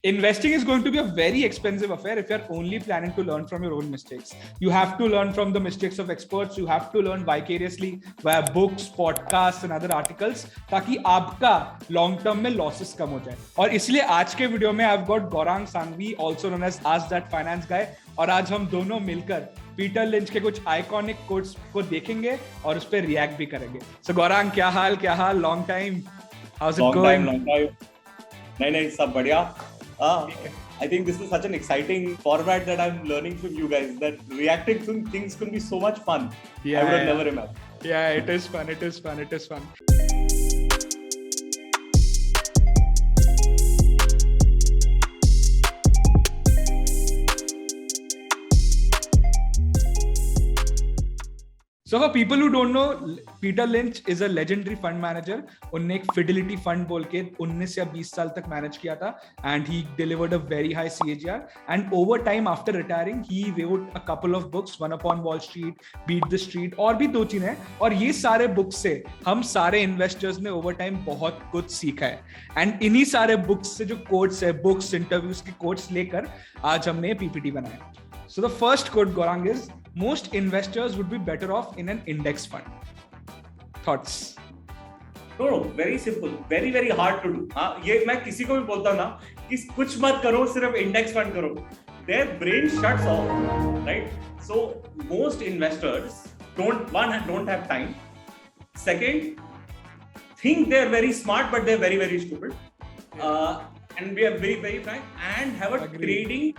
Investing is going to be a very expensive affair if you're only planning to learn from your own mistakes. You have to learn from the mistakes of experts. You have to learn vicariously via books, podcasts and other articles ताकि आपका long term में losses कम हो जाए. और इसलिए आज के video में I've got Gaurang Sanghvi, also known as Ask That Finance Guy, और आज हम दोनों मिलकर पीटर लिंच के कुछ आइकॉनिक कोट्स को देखेंगे और उस पर रिएक्ट भी करेंगे. So Gaurang, क्या हाल? Long time. How's it going? Long time. नहीं सब बढ़िया. I think this is such an exciting format that I'm learning from you guys, that reacting to things can be so much fun. I would have never imagined. Yeah, it is fun. So for people who don't know, Peter Lynch is a legendary fund manager. उन्ने एक Fidelity Fund बोल के 19 या 20 साल तक manage किया था and he delivered a very high CAGR. And over time after retiring, he wrote a couple of books, One Upon Wall Street, Beat the Street, और भी 2-3 हैं. और ये सारे बुक्स से हम सारे इन्वेस्टर्स ने over time बहुत कुछ सीखा है. And इन्हीं सारे बुक्स से जो कोट्स है, बुक्स, इंटरव्यूज के कोट्स लेकर आज हमने PPT बनाया. So the first quote, Gaurang, is most investors would be better off in an index fund. Thoughts? No, very simple, very hard to do. ये मैं किसी को भी बोलता हूँ ना कि कुछ मत करो, सिर्फ इंडेक्स फंड करो. Their brain shuts off, right? So most investors don't have time. Second, think they're very smart but they're very stupid. And we are very frank and have a trading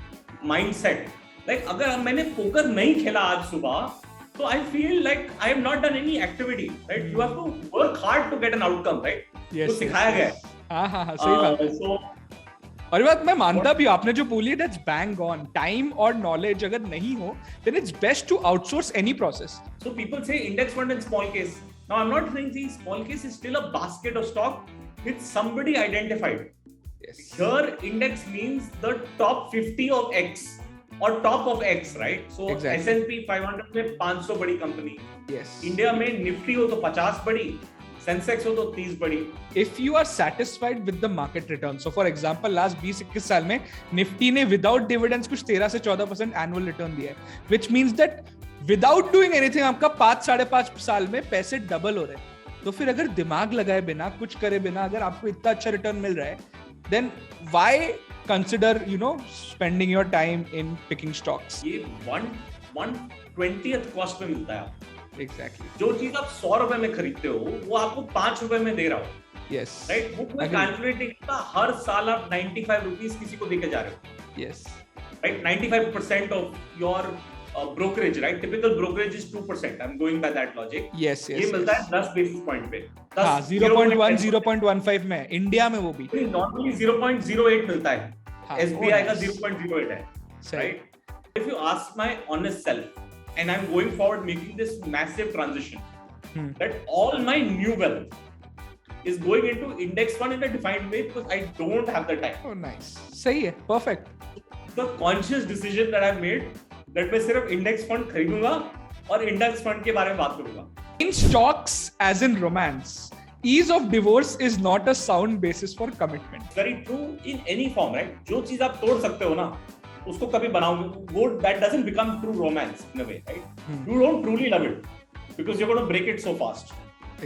mindset. Like अगर मैंने poker नहीं खेला आज सुबह, तो I feel like I have not done any activity, right? You have to work hard to get an outcome, right? Yes. तो सिखाया गया है. हाँ, सही बात. और बात मैं मानता भी, आपने जो बोली, that's bang on. Time और knowledge अगर नहीं हो, then it's best to outsource any process. So people say index fund and small case. Now I'm not saying small case is still a basket of stock with somebody identified. Yes. Here index means the top 50 of X. और top of x, right? So S&P 500 में 500 बड़ी company. Yes. India में Nifty हो तो 50 बड़ी, Sensex हो तो 30 बड़ी. If you are satisfied with the market return, so for example last 20-21 साल में निफ्टी ने विदाउट डिविडेंड्स कुछ 13 से 14% एनुअल रिटर्न दिया है, which means that without doing anything आपका 5-5.5 साल में पैसे डबल हो रहे हैं. तो फिर अगर दिमाग लगाए बिना, कुछ करे बिना, अगर आपको इतना अच्छा रिटर्न मिल रहा है, then why consider, spending your time in picking stocks? ये 1/20th कॉस्ट में मिलता है. Exactly. जो चीज आप 100 रुपए में खरीदते हो, वो आपको 5 रुपए में दे रहा हो. Yes. राइट? वो कोई कैलकुलेटिंग का हर साल आप 95 रुपीस किसी को देके जा रहे हो. Yes. Right? 95% of your brokerage, right? Typical brokerage is 2%. I'm going by that logic. Yes. ये मिलता है 10 बेसिस पॉइंट पे. 0.1, 0.15 में, इंडिया में वो भी. Normally 0.08 मिलता है. SBI का 0.08 है. Right? If you ask my honest self, and I'm going forward making this massive transition, that all my new wealth is going into index fund in a defined way because I don't have the time. Oh, nice. सही है, perfect. The conscious decision that I've made, that मैं सिर्फ index fund खरीदूंगा और index fund के बारे में बात करूंगा. In stocks, as in romance, ease of divorce is not a sound basis for commitment. Very true in any form, right? जो चीज आप तोड़ सकते हो ना, उसको कभी बनाओगे, वो that doesn't become true romance in a way, right? You don't truly love it because you're going to break it so fast.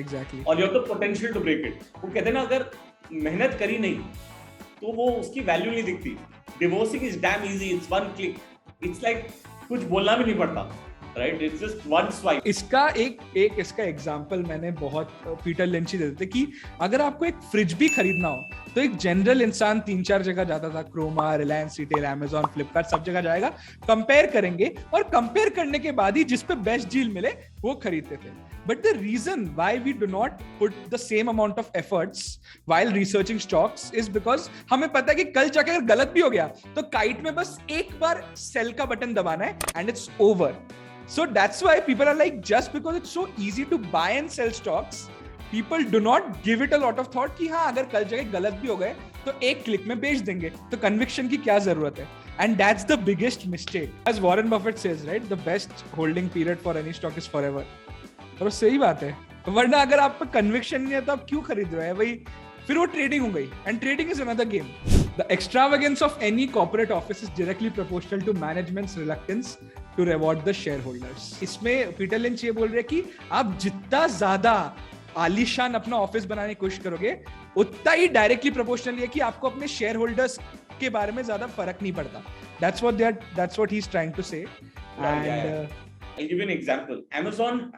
Exactly. और you have the potential to break it. वो कहते हैं ना, अगर मेहनत करी नहीं, तो वो उसकी वैल्यू नहीं दिखती. Divorcing is damn easy. It's one click. It's like कुछ बोलना भी नहीं पड़ता, right? It's just one swipe. इसका एक इसका एग्जांपल मैंने बहुत पीटर लिंच ही देते थे कि अगर आपको एक फ्रिज भी खरीदना हो, तो एक जनरल इंसान 3-4 जगह जाता था, क्रोमा, रिलायंस रिटेल, अमेजॉन, फ्लिपकार्ट, सब जगह जाएगा, कंपेयर करेंगे और कंपेयर करने के बाद ही जिस पे बेस्ट डील मिले वो खरीदते थे. But the reason why we do not put the same amount of efforts while researching stocks is because हमें पता है कि कल जाकर अगर गलत भी हो गया तो काइट में बस एक बार सेल का बटन दबाना है and it's over. So that's why people are like, just because it's so easy to buy and sell stocks, people do not give it a lot of thought कि हाँ अगर कल जगह गलत भी हो गए तो एक क्लिक में बेच देंगे, तो कन्विक्शन की क्या जरूरत है. And that's the biggest mistake. As Warren Buffett says, right, the best holding period for any stock is forever. और सही बात है, वरना अगर आप पे कन्विक्शन नहीं है तो आप क्यों खरीद रहे हैं भाई, फिर वो ट्रेडिंग हो गई. And trading is another game. The extravagance of any corporate office is directly proportional to management's reluctance to reward the shareholders. इसमें पीटर लिंच ये बोल रहे हैं कि आप जितना ज्यादा आलीशान अपना ऑफिस बनाने की कोशिश करोगे उतना ही डायरेक्टली प्रोपोर्शनल है कि आपको अपने शेयर होल्डर्स के बारे में ज्यादा फर्क नहीं पड़ता. That's what he's trying to say. Right, and I'll give you an example. Amazon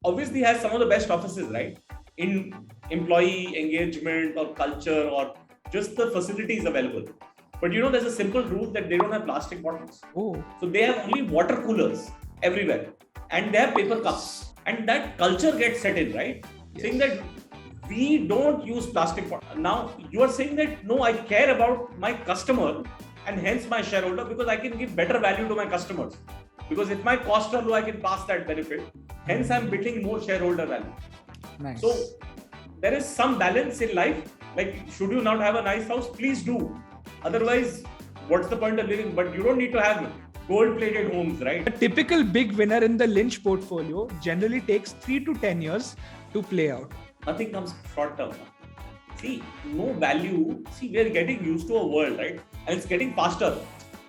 obviously has some of the best offices, right? In employee engagement or culture or just the facilities available. But you know, there's a simple rule that they don't have plastic bottles. Oh. So they have only water coolers everywhere. And they have paper cups. And that culture gets set in, right? Yes. Saying that we don't use plastic bottles. Now, you are saying that, no, I care about my customer and hence my shareholder because I can give better value to my customers. Because if my costs are low, I can pass that benefit. Hence, I'm building more shareholder value. Nice. So, there is some balance in life. Like, should you not have a nice house? Please do. Otherwise, what's the point of living? But you don't need to have gold-plated homes, right? A typical big winner in the Lynch portfolio generally takes 3 to 10 years to play out. Nothing comes short term. See, no value. See, we are getting used to a world, right? And it's getting faster.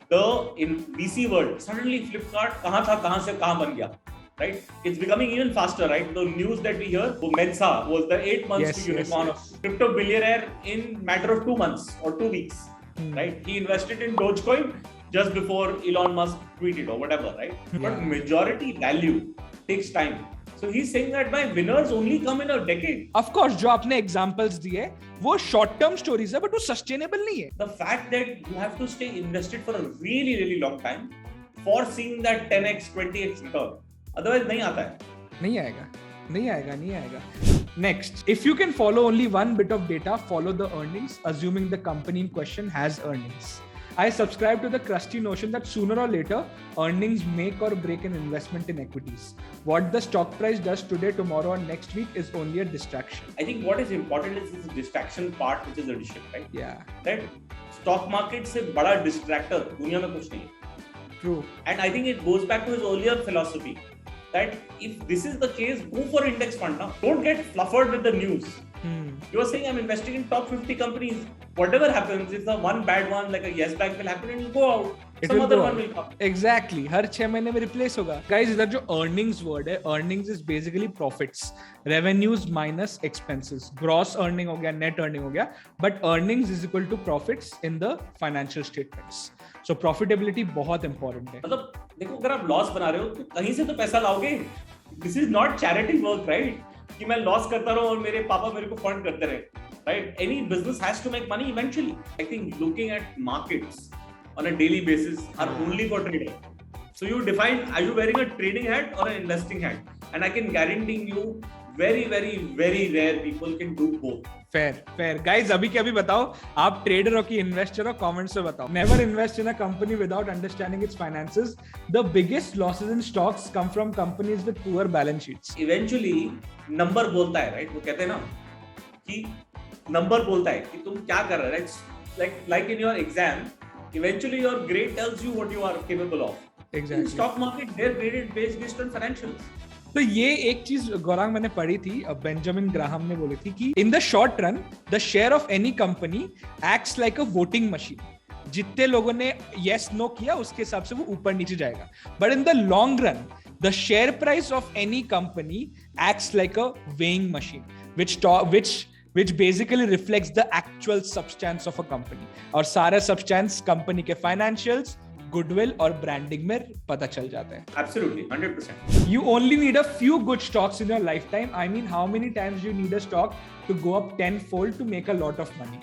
In VC world, suddenly Flipkart kahan tha, kahan se kahan ban gaya, right? It's becoming even faster, right? The news that we hear, Mensa was the 8 months to unicorn of crypto billionaire in matter of 2 months or 2 weeks, right? He invested in Dogecoin just before Elon Musk tweeted or whatever, right? But majority value takes time. So he's saying that my winners only come in a decade. Of course, जो आपने examples दिए, वो short term stories है, but वो sustainable नहीं है. The fact that you have to stay invested for a really, really long time for seeing that 10x, 20x return. Otherwise नहीं आता है. नहीं आएगा. Next, if you can follow only one bit of data, follow the earnings, assuming the company in question has earnings. I subscribe to the crusty notion that sooner or later, earnings make or break an investment in equities. What the stock price does today, tomorrow, or next week is only a distraction. I think what is important is this distraction part, which is addition, right? Yeah. That stock market से बड़ा distractor दुनिया में कुछ नहीं है. True. And I think it goes back to his earlier philosophy that if this is the case, go for index fund now. Don't get fluffered with the news. You are saying I'm investing in top 50 companies. Whatever happens, if the one bad one like a Yes Bank will happen, it will go out. Some other one will come. Exactly. हर 6 महीने में replace होगा. Guys, इधर जो earnings word है, earnings is basically profits. Revenues minus expenses. Gross earning हो गया, net earning हो गया. But earnings is equal to profits in the financial statements. So profitability बहुत important है. मतलब देखो अगर आप loss बना रहे हो तो कहीं से तो पैसा लाओगे. This is not charity work, right? कि मैं लॉस करता रहूं और मेरे पापा मेरे को फंड करते रहे, right? Any business has to make money eventually. I think looking at markets on a daily basis are only for trading. So you define, are you wearing a trading hat or an investing hat? And I can guarantee you, very, very, very rare people can do both. Fair. Guys, अभी के अभी बताओ, आप trader हो कि investor हो, comments में बताओ. Never invest in a company without understanding its finances. The biggest losses in stocks come from companies with poor balance sheets. Eventually, number बोलता है, right? वो कहते हैं ना कि नंबर बोलता है कि तुम क्या कर रहे हो, right? Like in your exam, eventually your grade tells you what you are capable of. Exactly. In stock market, they're graded based on financials. तो ये एक चीज गौरांग मैंने पढ़ी थी, बेंजामिन ग्राहम ने बोली थी कि in the short run the share of any company acts like a voting machine. जितने लोगों ने यस नो किया उसके हिसाब से वो ऊपर नीचे जाएगा. But in the long run the share price of any company acts like a weighing machine which basically reflects the actual substance of a company. और सारा substance कंपनी के financials, goodwill और branding में पता चल जाता है. Absolutely, 100%. You only need a few good stocks in your lifetime. I mean, how many times do you need a stock to go up 10-fold to make a lot of money?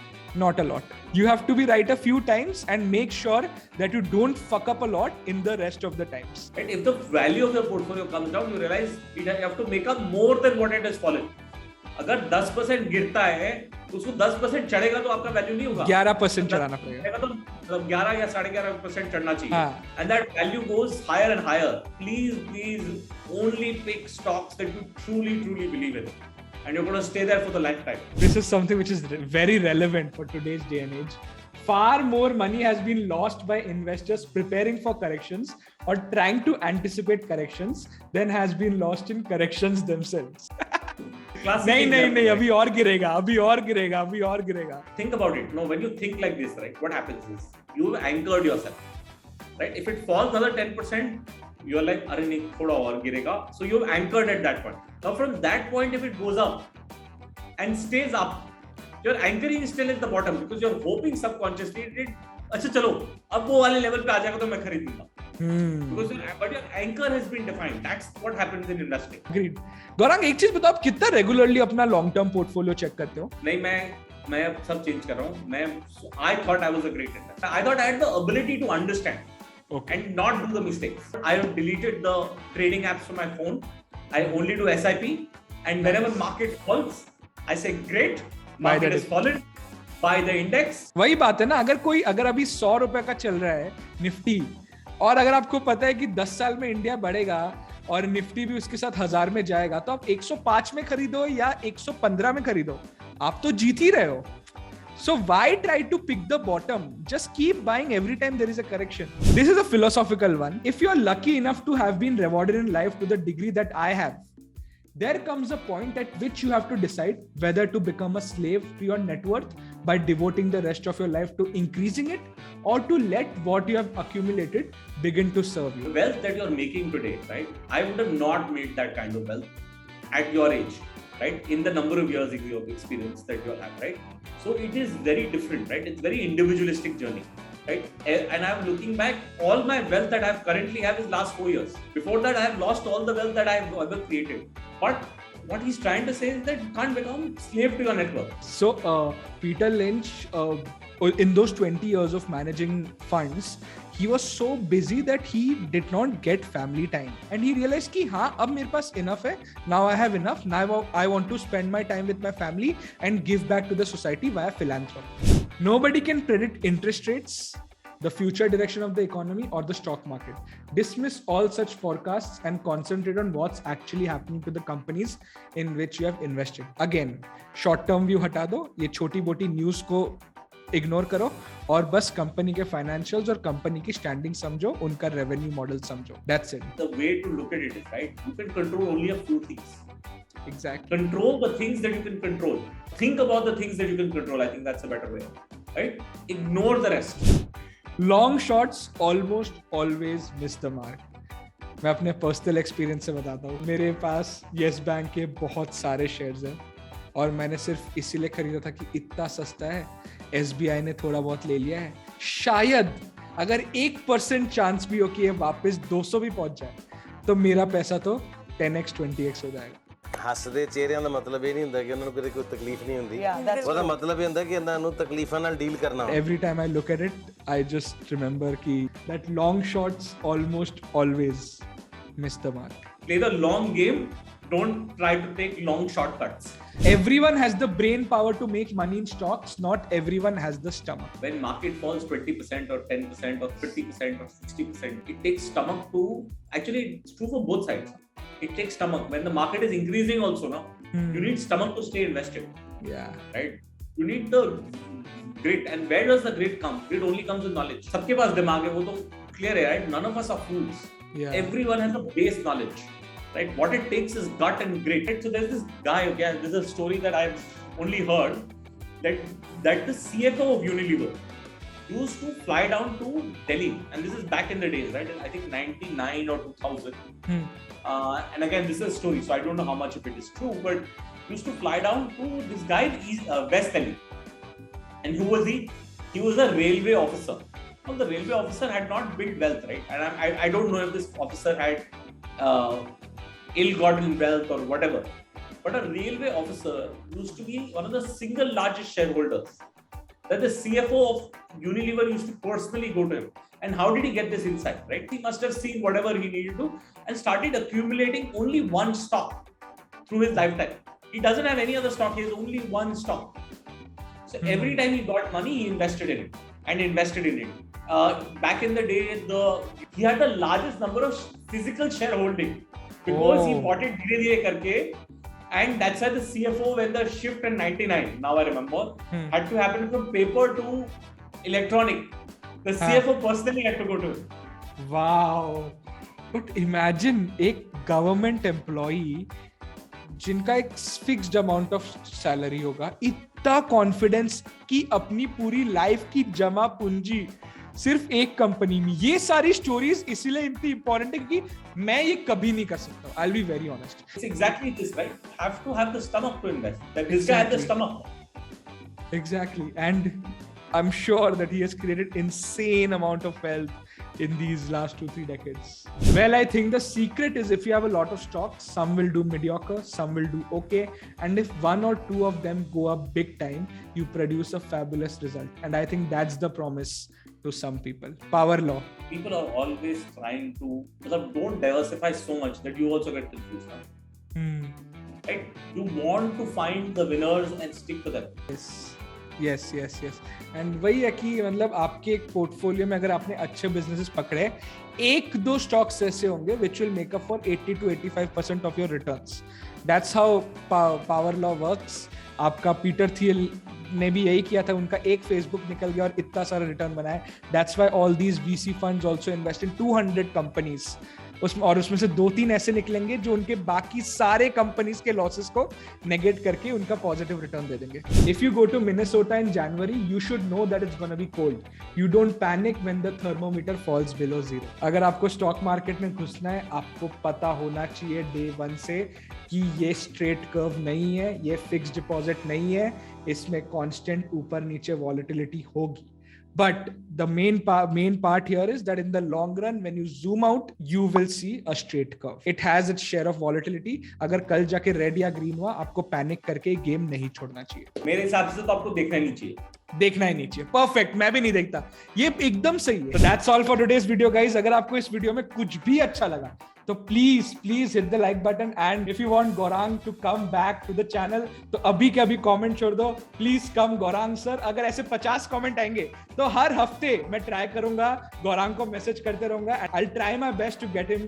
Not a lot. You have to be right a few times and make sure that you don't fuck up a lot in the rest of the times. And if the value of your portfolio comes down, you realize you have to make up more than what it has fallen. अगर 10% गिरता है तो उसको 10% चढ़ेगा तो आपका value नहीं होगा. 11% चढ़ाना पड़ेगा. तो 11 या 11.5% चढ़ना चाहिए. And that value goes higher and higher. Please only pick stocks that you truly believe in, and you're going to stay there for the lifetime. This is something which is very relevant for today's day and age. Far more money has been lost by investors preparing for corrections or trying to anticipate corrections than has been lost in corrections themselves. classic नहीं नहीं example, नहीं, right? अभी और गिरेगा, अभी और गिरेगा, अभी और गिरेगा. Think about it. No, when you think like this, right, what happens is you've anchored yourself, right? If it falls another 10%, you're like, अरे नहीं, थोड़ा और गिरेगा. So you've anchored at that point. Now from that point, if it goes up and stays up, your anchoring still at the bottom because you're hoping subconsciously अच्छा चलो अब वो वाले लेवल पे आ जाएगा तो मैं खरीद लूंगा. But your anchor has been defined. That's what happens in investing. Agreed. Gaurang, एक चीज बताओ, आप कितना रेगुलरली अपना लॉन्ग टर्म पोर्टफोलियो चेक करते हो? नहीं, मैं अब सब चेंज कर रहा हूँ. I thought I was a great investor. I thought I had the ability to understand. Okay. And not do the mistakes. I have deleted the trading apps from my phone. I only do SIP. And whenever market falls, I say great, market has fallen. Buy the index. वही बात है ना, अगर अभी 100 रुपए का चल रहा है निफ्टी, और अगर आपको पता है कि 10 साल में इंडिया बढ़ेगा और निफ्टी भी उसके साथ 1000 में जाएगा, तो आप 105 में खरीदो या 115 में खरीदो, आप तो जीत ही रहे हो. So why try to pick the bottom? Just keep buying every time there is a correction. This is a philosophical one. If you are lucky enough to have been rewarded in life to the degree that I have, there comes a point at which you have to decide whether to become a slave to your net worth by devoting the rest of your life to increasing it, or to let what you have accumulated begin to serve you. The wealth that you're making today, right? I would have not made that kind of wealth at your age, right? In the number of years of experience that you have, right? So it is very different, right? It's very individualistic journey, right? And I'm looking back, all my wealth that I currently have is last 4 years. Before that, I have lost all the wealth that I have ever created. But what he's trying to say is that you can't become slave to your network. So Peter Lynch, in those 20 years of managing funds, he was so busy that he did not get family time, and he realized कि हाँ, अब मेरे पास enough है. Now I have enough. Now I want to spend my time with my family and give back to the society via philanthropy. Nobody can predict interest rates, the future direction of the economy, or the stock market. Dismiss all such forecasts and concentrate on what's actually happening to the companies in which you have invested. Again, short term view हटा दो, ये छोटी मोटी news को ignore करो और बस company के फाइनेंशियल्स और कंपनी की स्टैंडिंग समझो, उनका रेवेन्यू मॉडल समझो. That's it. The way to look at it is, right, you can control only a few things. Exactly. Control the things that you can control. Think about the things that you can control. I think that's a better way, right? Ignore the rest. Long shots almost always miss the mark. मैं अपने personal experience से बताता हूँ. मेरे पास yes bank के बहुत सारे shares हैं और मैंने सिर्फ इसीलिए खरीदा था कि इतना सस्ता है, SBI ने थोड़ा बहुत ले लिया है, शायद अगर 1% चांस भी हो कि ये वापस 200 भी पहुंच जाए तो मेरा पैसा तो 10x 20x हो जाएगा. ਹੱਸਦੇ ਚਿਹਰਿਆਂ ਦਾ ਮਤਲਬ ਇਹ ਨਹੀਂ ਹੁੰਦਾ ਕਿ ਉਹਨਾਂ ਨੂੰ ਕਦੇ ਕੋਈ ਤਕਲੀਫ ਨਹੀਂ ਹੁੰਦੀ. ਉਹਦਾ ਮਤਲਬ ਇਹ ਹੁੰਦਾ ਕਿ ਇਹਨਾਂ ਨੂੰ ਤਕਲੀਫਾਂ ਨਾਲ ਡੀਲ ਕਰਨਾ. Every time I look at it, I just remember that long shots almost always miss the mark. Play the long game. Don't try to take long shortcuts. Everyone has the brain power to make money in stocks. Not everyone has the stomach. When market falls 20% or 10% or 50% or 60%, it takes stomach to, actually it's true for both sides. It takes stomach. When the market is increasing also now, you need stomach to stay invested. Yeah. Right? You need the grit. And where does the grit come? Grit only comes with knowledge. सबके पास दिमाग है, वो तो clear है, right? None of us are fools. Yeah. Everyone has a base knowledge. Right? What it takes is gut and grit. Right? So there's this guy, okay, this is a story that I've only heard, that the CFO of Unilever used to fly down to Delhi, and this is back in the days, right? I think 99 or 2000. And again, this is a story, so I don't know how much of it is true, but used to fly down to this guy in West Delhi. And who was he? He was a railway officer. Well, the railway officer had not built wealth, right? And I don't know if this officer had ill-gotten wealth or whatever, but a railway officer used to be one of the single largest shareholders, that the CFO of Unilever used to personally go to him. And how did he get this insight, right? He must have seen whatever he needed to and started accumulating only one stock through his lifetime. He doesn't have any other stock, he has only one stock. So every time he got money, he invested in it and invested in it. Back in the day, he had the largest number of physical shareholding because he bought it dhire karke, and that's why the CFO, when the shift in 99, now I remember, had to happen from paper to electronic. The CFO personally had to go to it. Wow. But imagine a government employee जिनका एक fixed amount of salary होगा, इतना confidence कि अपनी पूरी life की जमा पूंजी सिर्फ एक कंपनी में, ये सारी स्टोरीज इसीलिए इतनी इंपॉर्टेंट है कि मैं ये कभी नहीं कर सकता. I'll be very honest. It's exactly this, right? Have to have the stomach to invest. That this guy had the stomach. Exactly, and I'm sure that he has created insane amount of wealth in these last 2-3 decades. Well, I think the secret is if you have a lot of stocks, some will do mediocre, some will do okay, and if one or two of them go up big time, you produce a fabulous result. And I think that's the promise to some people. Power law. People are always trying to, don't diversify so much that you also get confused. Right? You want to find the winners and stick to them. Yes. And वही है कि मतलब आपके एक portfolio में अगर आपने अच्छे बिजनेसेस पकड़े, 1-2 स्टॉक्स ऐसे होंगे which will make up for 80 to 85% of your returns. That's how power law works. आपका पीटर थियल ने भी यही किया था, उनका एक फेसबुक निकल गया और इतना सारा रिटर्न बनाया. That's why all these VC funds also invest in 200 companies. उसमें से 2-3 ऐसे निकलेंगे जो उनके बाकी सारे कंपनीज के लॉसेस को नेगेट करके उनका पॉजिटिव रिटर्न दे देंगे. If you go to Minnesota in January, you should know that it's gonna be cold. You don't panic when the thermometer falls below 0. अगर आपको स्टॉक मार्केट में घुसना है, आपको पता होना चाहिए डे 1 से कि ये स्ट्रेट कर्व नहीं है, ये फिक्स्ड डिपॉजिट नहीं है, इसमें कांस्टेंट ऊपर नीचे वॉलेटिलिटी होगी. But the main part here is that in the long run, when you zoom out, you will see a straight curve. It has its share of volatility. अगर कल जाके red या ग्रीन हुआ, आपको panic करके game नहीं छोड़ना चाहिए. मेरे हिसाब से तो आपको देखना ही नहीं चाहिए. देखना ही नहीं चाहिए. परफेक्ट, मैं भी नहीं देखता. ये एकदम सही है. So that's all for today's video, guys. अगर आपको इस वीडियो में कुछ भी अच्छा लगा तो please hit the like button, and if you want Gaurang to come back to the channel तो अभी के अभी comment छोड़ दो. Please come Gaurang sir. अगर ऐसे 50 comment आएंगे तो हर हफ्ते मैं ट्राई करूंगा, Gaurang को मैसेज करते रहूंगा. I'll try my best to get him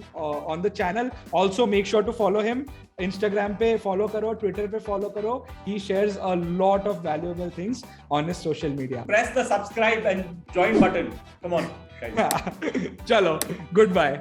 on the channel. Also make sure to follow him. Instagram पे follow करो, Twitter पे follow करो. He shares a lot of valuable things on his social media. Press the subscribe and join button. Come on, guys. चलो, goodbye.